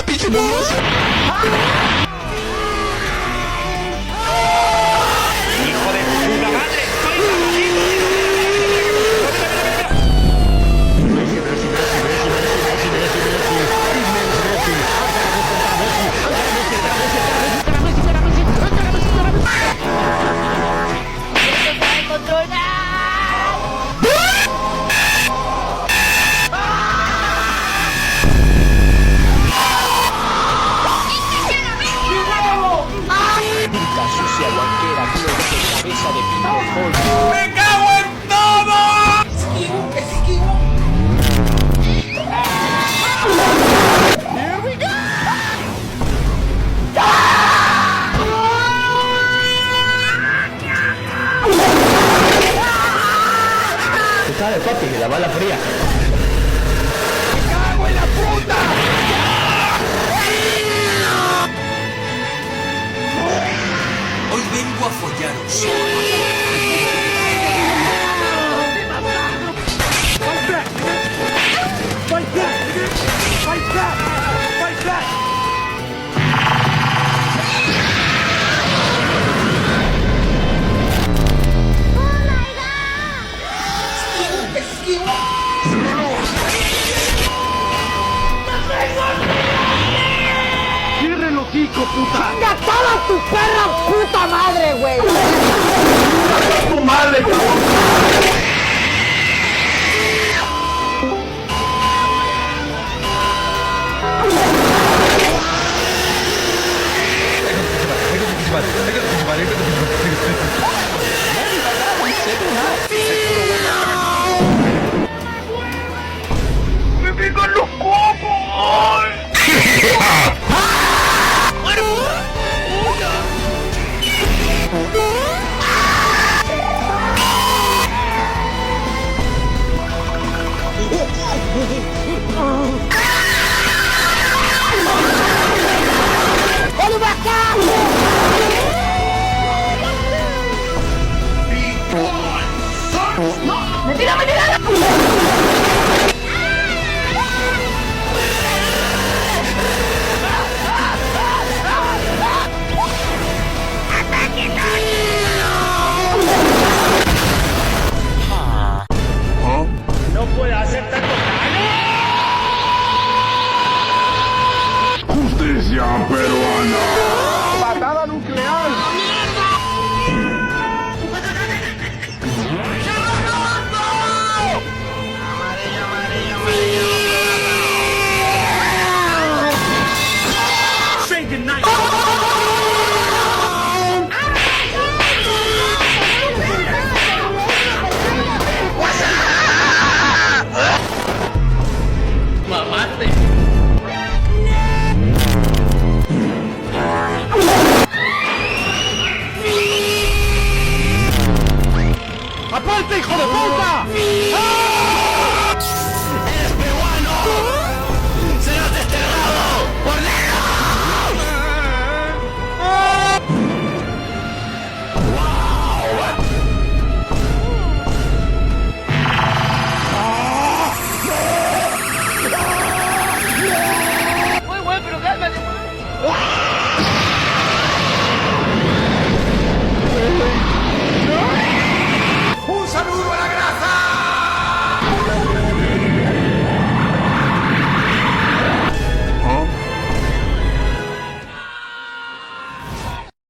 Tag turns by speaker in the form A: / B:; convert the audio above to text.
A: pinche mongoso.
B: ¡Hijo de puta madre! ¡Soy ¡Me cago en todo!
A: Tú sabes, papi, que la bala fría.
B: ¡Me cago en la puta!
C: Hoy vengo a follaros.
B: ¡Cierra el hocico, puta!
D: ¡Chinga toda tu perra puta madre, güey!
B: ¡Tu madre, cabrón!